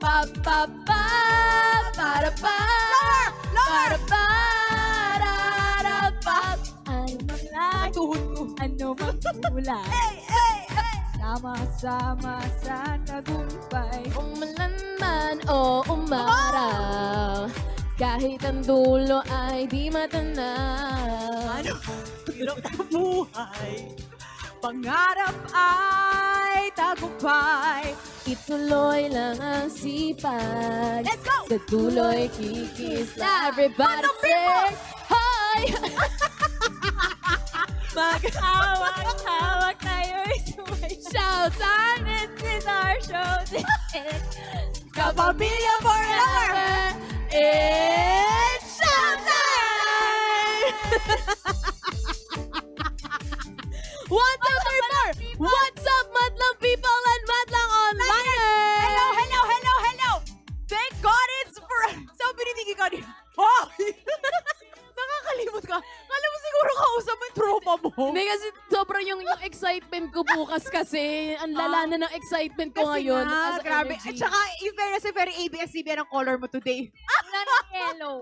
pa pa pa para pa para para pa. Ano man Tuhod ko. ano mang kulay. Sama-sama sa tagumpay. Umulan man o umaraw, kahit ang dulo ay di matanaw. Ano? Hirap na buhay. Pangarap ay tagumpay. Ituloy lang ang sipag. Let's go! Sa tuloy kikis na everybody Paano, say, people? Hoy! Maghawak-hawak tayo'y sumay. Showtime! This is our show. Kapamilya forever! It's showtime! 1, 2, 3, 4! What's up, Madlang people and Madlang Onliners? Hello, hello, hello, hello! Thank God it's for... Sabi ni Nikki kanina, hoy! Nakakalimot ka. Kala mo siguro kausap mo yung tropa mo. Hindi kasi sobrang yung excitement ko bukas kasi. Ang lala na ng excitement ko Kasi ngayon. nga, As grabe. energy. At saka, in fairness, very ABS-CBN ang color mo today. Wala na yellow.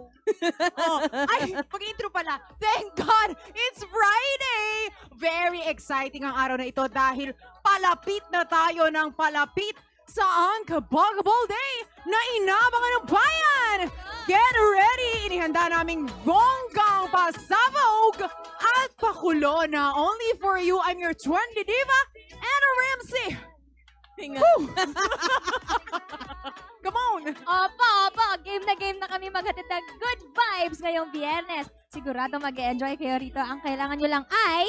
Oh, ay, pag-intro pala. Thank God, it's Friday! Very exciting ang araw na ito dahil palapit na tayo ng palapit sa Unkaboggable Day na inabangan ng bayan! Get ready! Inihanda naming bonggang pasabog at pakulo na only for you. I'm your trendy diva, Anna Ramsey! Woo! Come on! Opo, game na kami maghatid ng good vibes ngayong Biyernes. Sigurado mag-enjoy kayo rito. Ang kailangan nyo lang ay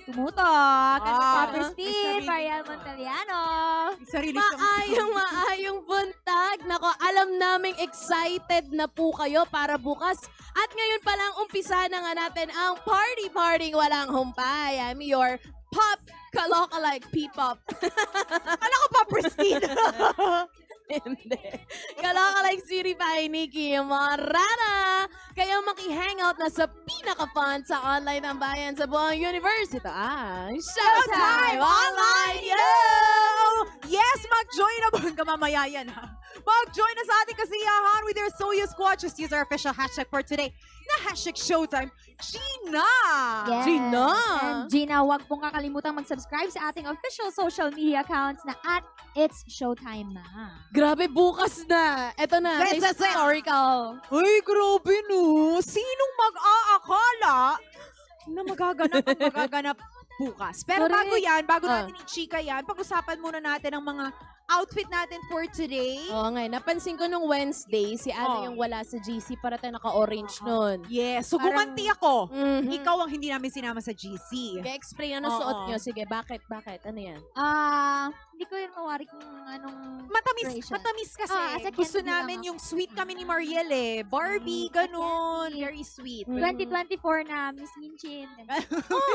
tumutok. Ano Ah, Popper Steve, sarili. Mariel Montaliano. Sarili siyang- Maayong buntag. Nako, alam naming excited na po kayo para bukas. At ngayon pa lang umpisa na nga natin ang party walang humpay. I'm your pop kalokalike P-pop. Kala ko pa pristine. Hindi. Kalokalike City by Nikki Morana. Kaya maki-hangout na sa pinaka-fun sa online ng bayan sa buong universe. Ito ang Showtime Online Yo! Yes, mag-join na bang mamaya yan ha? Mag-join na sa ating kasiyahan with your Soya Squad. Just use our official hashtag for today na hashtag Showtime Gina! Yes. Gina. And Gina, huwag pong kakalimutan mag-subscribe sa ating official social media accounts na @It's Showtime na. Grabe, bukas na. Ito na, Yes, yes, yes. historical. Ay, grabe no. Sinong mag-aakala na magaganap bukas? Pero Correct. bago Ah. natin i-chika yan, pag-usapan muna natin ang mga outfit natin for today. Oo nga, napansin ko nung Wednesday, si Ana Oh. yung wala sa GC, para tayo naka-orange nun. Yes, so Parang- gumanti ako. Mhm. Ikaw ang hindi namin sinama sa GC. Kaya explain, ano Oo. suot nyo? Sige, bakit? Ano yan? Hindi ko rin mawari kung anong Matamis, inspiration. matamis kasi. Second Gusto hindi lang namin ako. yung sweet kami ni Mariel eh. Barbie, Sweet, ganun. candy. Very sweet. 2024 na, Miss Minchin.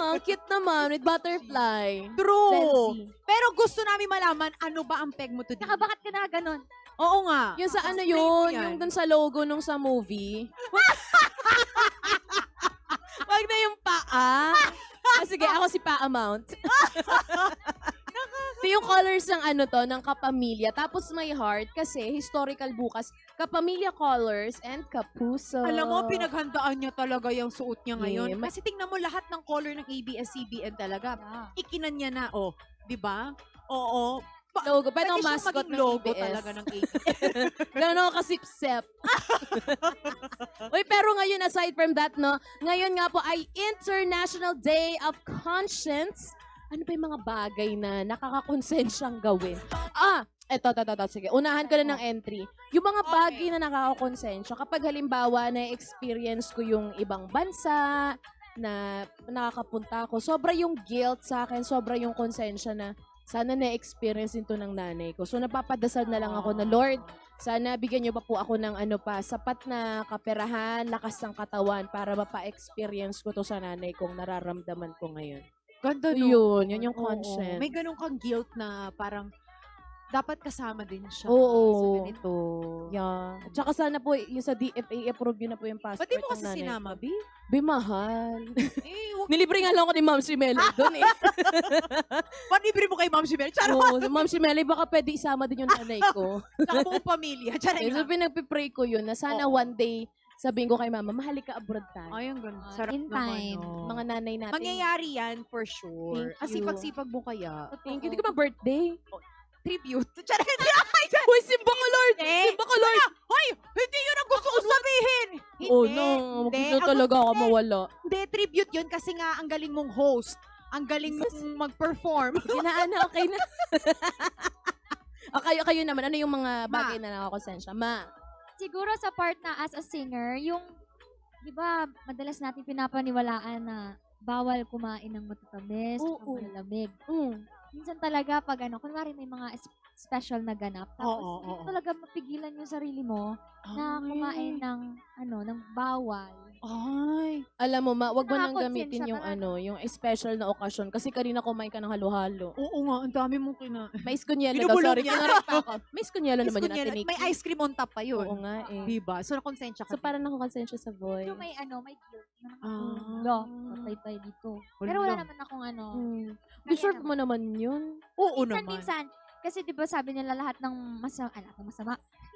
Oh, cute naman with butterfly. True. Fancy. Pero gusto namin malaman, ano ba ang peg mo today? Saka bakit ka na ganun? Oo nga. Yung sa ano Explain yun, mo yan. yung dun sa logo nung sa movie. Wag na yung paa. Sige, ako si Paa Mount. Ito yung colors ng ano to, ng Kapamilya. Tapos may heart kasi historical bukas. Kapamilya colors and Kapuso. Alam mo, pinaghandaan niya talaga yung suot niya ngayon. Yeah, Kasi tingnan mo, lahat ng color ng ABS-CBN talaga. Ikinan niya na, oh. Di ba? Oo. logo. Pwede Pwede ang siyang mascot maging ng logo ABS. talaga ng ABS. Ganun ako kasipsep. Uy, pero ngayon, aside from that, no, ngayon nga po ay International Day of Conscience. Ano ba yung mga bagay na nakakakonsensyang gawin? Eto. Sige, unahan ko na ng entry. Yung mga bagay na nakakakonsensya, kapag halimbawa na-experience ko yung ibang bansa, na nakakapunta ako, sobra yung guilt sa akin, sobra yung konsensya na sana na-experience ito ng nanay ko. So, napapadasal na lang ako na, Lord, sana bigyan niyo pa po ako ng sapat na kaperahan, lakas ng katawan para mapa-experience ko to sa nanay kong nararamdaman ko ngayon. Ganda no? Yun yung Oo. conscience. May ganun kang guilt na parang, dapat kasama din siya Oo. sa ganito. Yeah. Tsaka sana po, yung sa DFA, approve yun na po yung passport. Ba't di mo ng kasi nanay sinama, ko. B? Be, mahal. Eh, Nilibre nga lang ako ni Ma'am Shimelo doon eh. panibre mo kay Ma'am Shimel. Charot! Oo, Ma'am Shimelo, baka pwede isama din yung nanay ko. Tsaka buong pamilya. Charot Eh, so lang. pinagpipray ko yun na sana Oo. one day sabihin ko kay Mama, mahalik ka abroad tayo. Ay, ang ganda. Ah, Sarap in naman, time. no? Mga nanay natin. Mangyayari yan for sure. Thank Ang you. sipag-sipag mo kaya. Thank you. Hindi ko ba birthday? Tribute. Charot! Uy, simba ka Lord! Hindi. Simba ka Lord! Hoy! Hindi yun ang gusto ko sabihin! Oh Hindi. no, Hindi. gusto Ang talaga ako gusto- mawala. Hindi, tribute yun kasi nga ang galing mong host. Ang galing mong mag-perform. Ginaana, okay na. Kayo naman, ano yung mga bagay na nakakonsensya? Ma, Siguro sa part na as a singer, yung, di ba, madalas natin pinapaniwalaan na bawal kumain ng matatamis, Oo. ng malamig. mm, Minsan talaga pag kunwari may mga special na ganap, tapos Oo, hindi oo. mo talaga mapigilan yung sarili mo na kumain ng, ng bawal. Ay. alam mo ma, wag mo nang Nakakonsensya gamitin yung talaga. yung special na okasyon. Kasi kanina kumain ka ng halo-halo. Oo nga, ang dami mong Mais kunyelo daw, Binubulong sorry, niya. kinarek pa ako. Mais kunyelo naman yun, Kunyari, Ate Nikki. may ice cream on top pa yun. Oo nga eh. Diba? So, nakonsensya ka. So parang nakakonsensya sa voice. Pero may may guilt. Na, Ah. Lo, patay tayo dito. Pero wala naman akong Mm. Kaya Deserve mo naman yun. Oo naman. minsan, kasi di ba sabi nila lahat ng masama,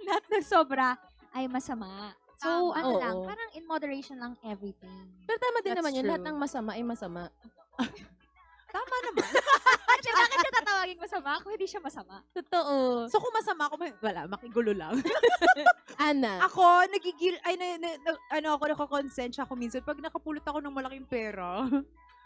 lahat ng sobra ay masama. So, Tama. Oo. lang, parang in moderation lang everything. Pero tama din That's naman yun. true. Lahat ng masama ay masama. Tama naman. Kasi bakit siya tatawagin masama kung hindi siya masama? Totoo. So, kung masama ako, wala, makigulo lang. Ana. Ako, nakakonsensya ako minsan pag nakapulot ako ng malaking pera.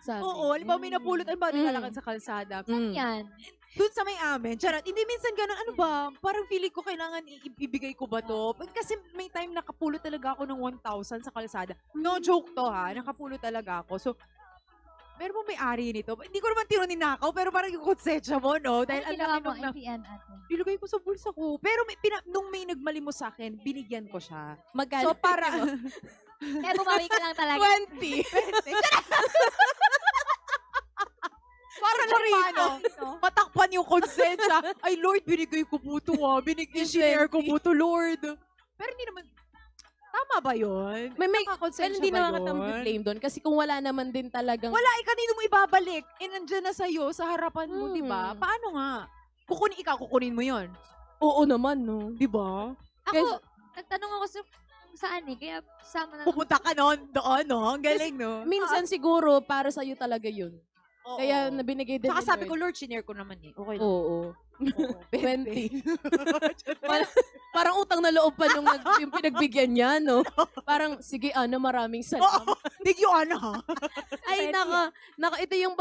Sabi. Oo, alam ba, may napulot, alam ba, Mm. nilalakad sa kalsada. Mm. Yan. Doon sa may amin, charot, hindi minsan ganun, ano ba, parang feeling ko kailangan ibigay ko ba to? Kasi may time nakapulot talaga ako ng 1,000 sa kalsada. No joke to ha, nakapulot talaga ako. So, meron mo may-ari nito. Hindi ko naman ninakaw, pero parang yung konsensya mo, no? Dahil Ano ang ginawa laki mo, nung NPN ate? nilagay ko sa bulsa ko. Pero nung may nagmali mo sa akin, binigyan ko siya. Magkano? So, para... Kaya bumawi ka lang talaga. 20. para lang paano? Matakpan yung konsensya. Ay, Lord, binigay ko po ito, share ko po ito, Lord. Pero hindi naman, tama ba yun? May pero Nakakonsensya hindi ba naman yun? katang blame doon. Kasi kung wala naman din talagang... Wala, kanino mo ibabalik? Nandyan na sa'yo, sa harapan mo, di ba? Mm. Paano nga? Kukunin mo yun. Oo naman, no? Di ba? Ako, nagtanong ako sa saan kaya sama na Pupunta ka doon, no? Ang galing, no? Minsan siguro, para sa'yo talaga yun. Oo. Kaya nabinigay din Saka ni sabi ko, Lord. Lord, shinare ko naman eh. Okay lang. Oo. Oo, 20. Parang utang na loob pa nung yung pinagbigyan niya, no? Parang, sige, maraming salamat. Oo, Thank you, Ana. Ay, naka, ito yung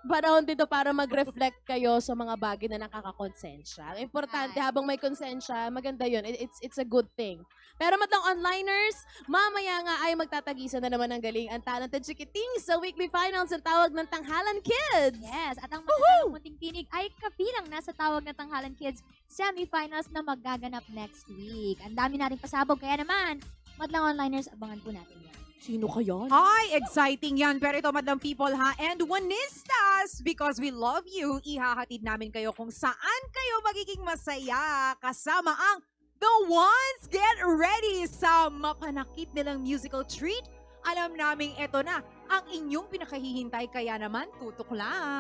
panahon dito para mag-reflect kayo sa mga bagay na nakakakonsensya. Ang importante, Ay. habang may konsensya, maganda yun. It's a good thing. Pero matlang onliners, mamaya nga ay magtatagisan na naman ng galing ang Talented Chikiting sa weekly finals ng Tawag ng Tanghalan Kids. Yes, at ang magandang munting tinig ay kabilang nasa Tawag na Tanghalan Kids semifinals na magaganap next week. Ang dami nating pasabog, kaya naman, madlang onliners, abangan po natin yan. Sino kaya? Ay, exciting yan. Pero ito, Madam People ha, and Wanistas, because we love you, ihahatid namin kayo kung saan kayo magiging masaya kasama ang The Ones. Get ready sa mapanakit nilang musical treat. Alam namin ito na ang inyong pinakahihintay, kaya naman tutok lang.